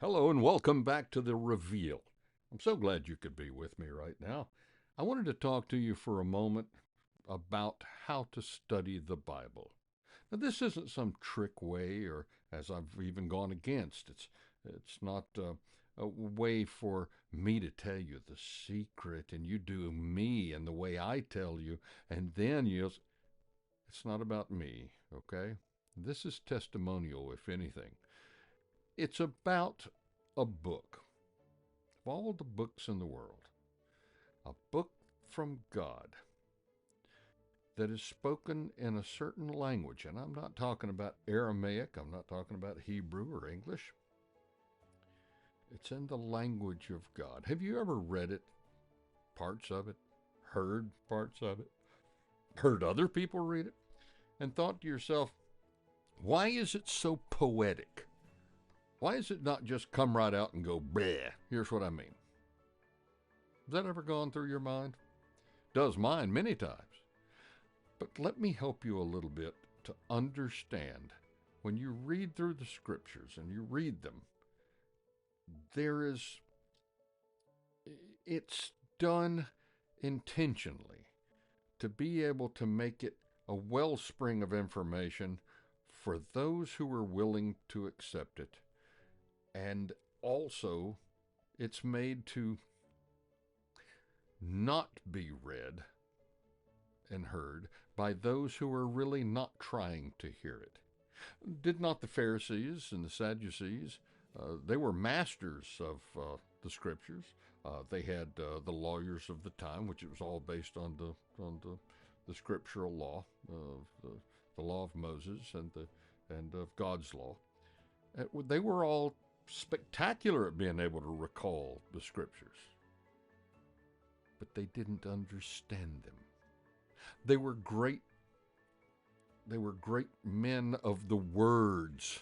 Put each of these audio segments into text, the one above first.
Hello and welcome back to The Reveal. I'm so glad you could be with me right now. I wanted to talk to you for a moment about how to study the Bible. Now, this isn't some trick way, or as I've even gone against. It's not a way for me to tell you the secret, and you do me and the way I tell you, and then you. It's not about me, okay? This is testimonial, if anything. It's about a book. Of all the books in the world, a book from God that is spoken in a certain language. And I'm not talking about Aramaic, I'm not talking about Hebrew or English. It's in the language of God. Have you ever read it, parts of it, heard parts of it, heard other people read it, and thought to yourself, why is it so poetic? Why is it not just come right out and go, bleh, here's what I mean? Has that ever gone through your mind? Does mine many times. But let me help you a little bit to understand when you read through the scriptures and you read them, it's done intentionally to be able to make it a wellspring of information for those who are willing to accept it. And also, it's made to not be read and heard by those who are really not trying to hear it. Did not the Pharisees and the Sadducees, they were masters of the scriptures. They had the lawyers of the time, which it was all based on the scriptural law, the law of Moses and of God's law. They were all spectacular at being able to recall the scriptures, but they didn't understand them. They were great men of the words,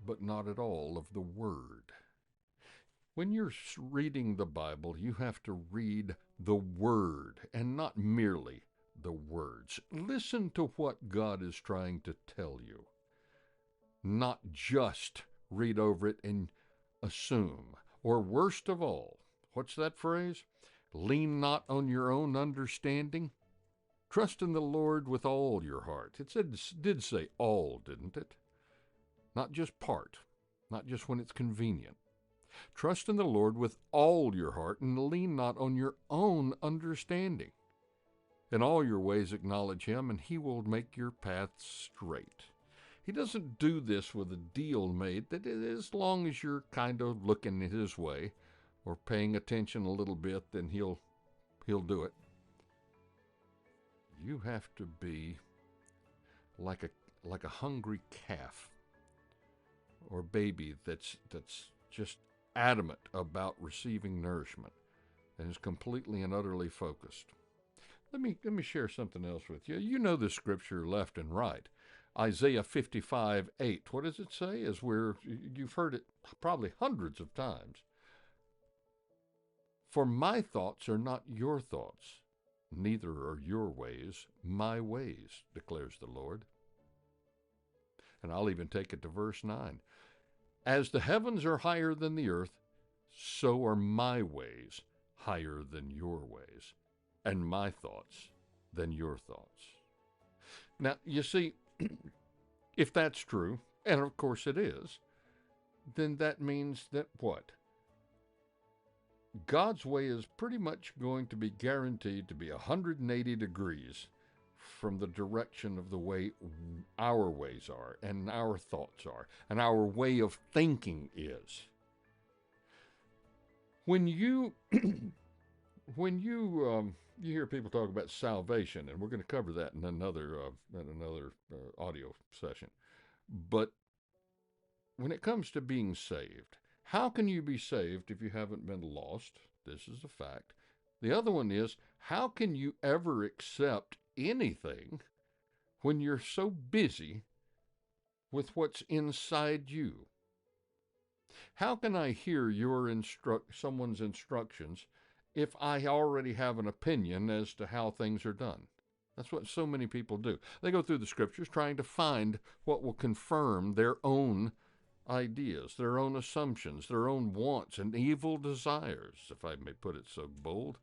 but not at all of the word. When you're reading the Bible, you have to read the word and not merely the words. Listen to what God is trying to tell you, not just read over it and assume. Or worst of all, what's that phrase? Lean not on your own understanding. Trust in the Lord with all your heart. It did say all, didn't it? Not just part, not just when it's convenient. Trust in the Lord with all your heart and lean not on your own understanding. In all your ways acknowledge him, and he will make your path straight. He doesn't do this with a deal made that as long as you're kind of looking his way or paying attention a little bit, then he'll do it. You have to be like a hungry calf or baby that's just adamant about receiving nourishment and is completely and utterly focused. Let me share something else with you. You know the scripture left and right. Isaiah 55:8. What does it say? You've heard it probably hundreds of times. For my thoughts are not your thoughts, neither are your ways my ways, declares the Lord. And I'll even take it to verse 9. As the heavens are higher than the earth, so are my ways higher than your ways, and my thoughts than your thoughts. Now, you see, if that's true, and of course it is, then that means that what? God's way is pretty much going to be guaranteed to be 180 degrees from the direction of the way our ways are, and our thoughts are, and our way of thinking is. When you you hear people talk about salvation, and we're going to cover that in another audio session, but when it comes to being saved, how can you be saved if you haven't been lost? This is a fact. The other one is, how can you ever accept anything when you're so busy with what's inside you? How can I hear someone's instructions if I already have an opinion as to how things are done? That's what so many people do. They go through the scriptures trying to find what will confirm their own ideas, their own assumptions, their own wants and evil desires, if I may put it so bold.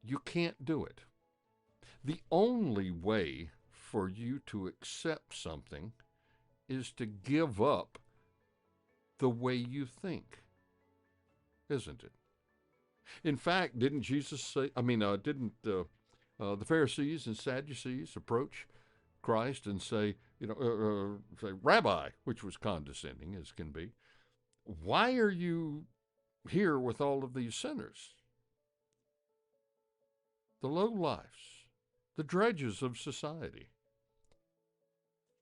You can't do it. The only way for you to accept something is to give up the way you think, isn't it? In fact, didn't Jesus say, didn't the Pharisees and Sadducees approach Christ and say, say, Rabbi, which was condescending as can be, why are you here with all of these sinners? The lowlifes, the dredges of society.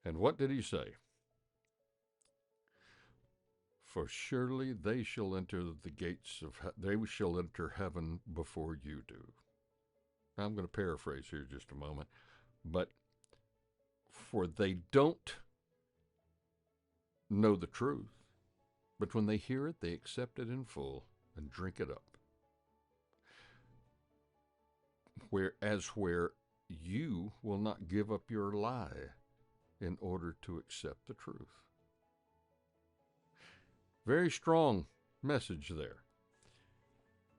And what did he say? For surely they shall enter the gates of, they shall enter heaven before you do. Now, I'm going to paraphrase here just a moment, but for they don't know the truth, but when they hear it, they accept it in full and drink it up. Where you will not give up your lie in order to accept the truth. Very strong message there.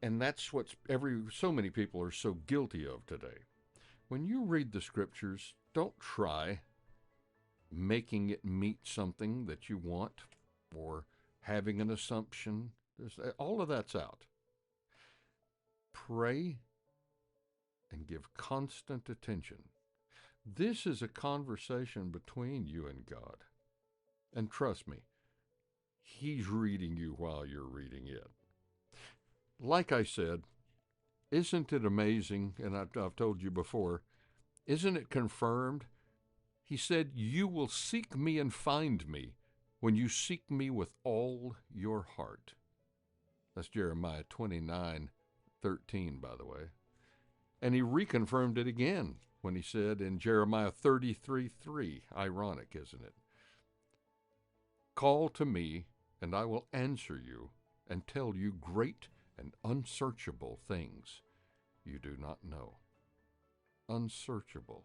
And that's what so many people are so guilty of today. When you read the scriptures, don't try making it meet something that you want or having an assumption. All of that's out. Pray and give constant attention. This is a conversation between you and God. And trust me, He's reading you while you're reading it. Like I said, isn't it amazing, and I've told you before, isn't it confirmed? He said, you will seek me and find me when you seek me with all your heart. That's Jeremiah 29:13, by the way. And he reconfirmed it again when he said in Jeremiah 33:3, ironic, isn't it? Call to me, and I will answer you and tell you great and unsearchable things you do not know. Unsearchable.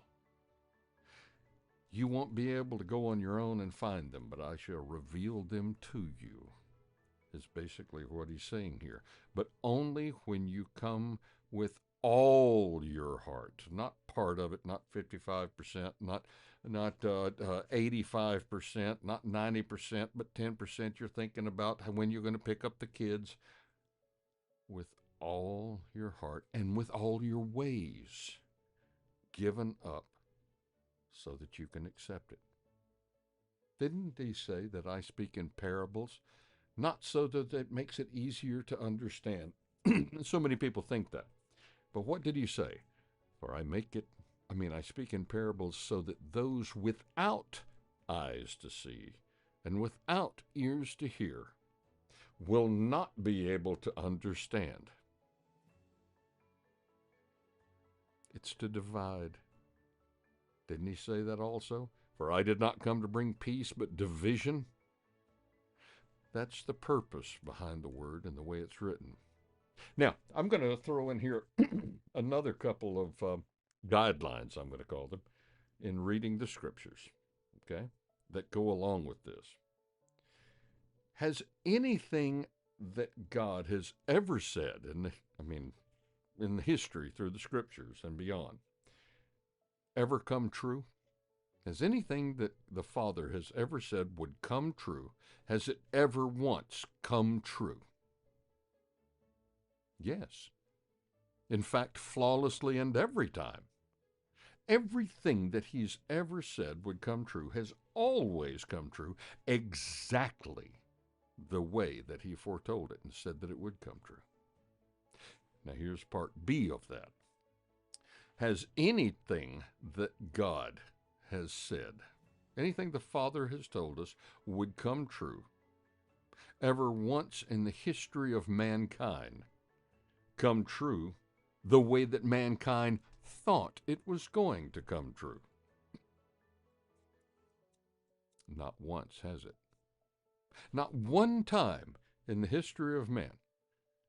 You won't be able to go on your own and find them, but I shall reveal them to you, is basically what he's saying here. But only when you come with all your heart, not part of it, not 55%, not 85%, not 90%, but 10% you're thinking about when you're going to pick up the kids, with all your heart and with all your ways given up so that you can accept it. Didn't he say that I speak in parables? Not so that it makes it easier to understand. So many people think that. But what did he say? For I speak in parables so that those without eyes to see and without ears to hear will not be able to understand. It's to divide. Didn't he say that also? For I did not come to bring peace, but division. That's the purpose behind the word and the way it's written. Now, I'm going to throw in here another couple of guidelines, I'm going to call them, in reading the scriptures, okay, that go along with this. Has anything that God has ever said, in the history through the scriptures and beyond, ever come true? Has anything that the Father has ever said would come true, has it ever once come true? Yes. In fact, flawlessly and every time. Everything that he's ever said would come true has always come true exactly the way that he foretold it and said that it would come true. Now here's part B of that. Has anything that God has said, anything the Father has told us would come true, ever once in the history of mankind come true the way that mankind thought it was going to come true? Not once, has it? Not one time in the history of man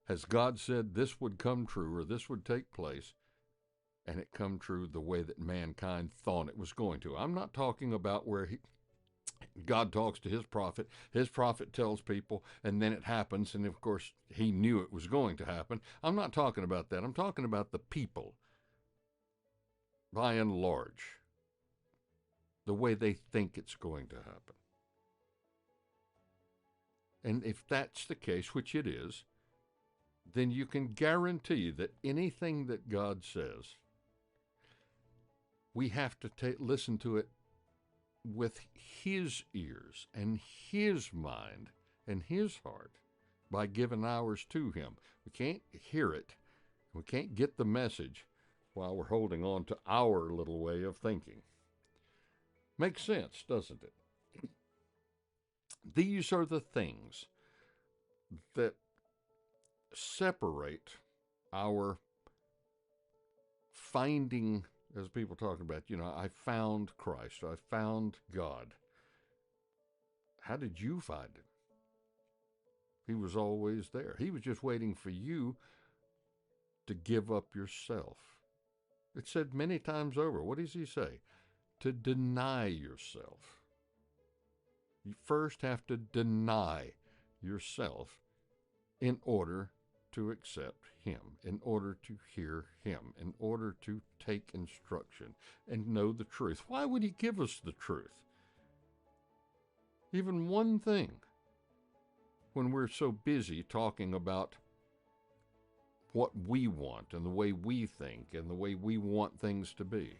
has God said this would come true or this would take place, and it come true the way that mankind thought it was going to. I'm not talking about where God talks to his prophet tells people, and then it happens, and of course he knew it was going to happen. I'm not talking about that. I'm talking about the people, by and large, the way they think it's going to happen. And if that's the case, which it is, then you can guarantee that anything that God says, we have to listen to it with his ears and his mind and his heart by giving ours to him. We can't hear it. We can't get the message while we're holding on to our little way of thinking. Makes sense, doesn't it? These are the things that separate our finding, as people talking about, I found Christ, I found God. How did you find him? He was always there. He was just waiting for you to give up yourself. It said many times over. What does he say? To deny yourself. You first have to deny yourself in order to accept him, in order to hear him, in order to take instruction and know the truth. Why would he give us the truth? Even one thing, when we're so busy talking about what we want and the way we think and the way we want things to be.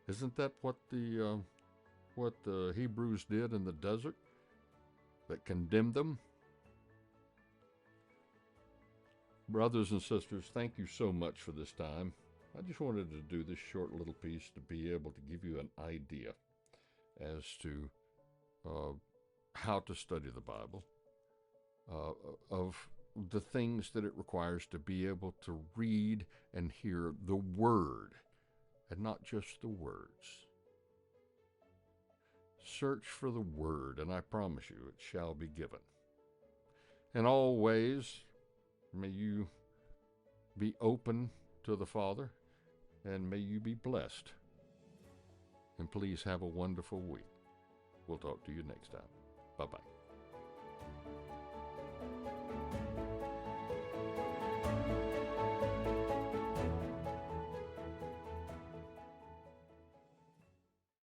Isn't that what the Hebrews did in the desert that condemned them? Brothers and sisters, thank you so much for this time. I just wanted to do this short little piece to be able to give you an idea as to how to study the Bible, of the things that it requires to be able to read and hear the Word, and not just the words. Search for the Word, and I promise you it shall be given. In all ways, may you be open to the Father, and may you be blessed. And please have a wonderful week. We'll talk to you next time. Bye-bye.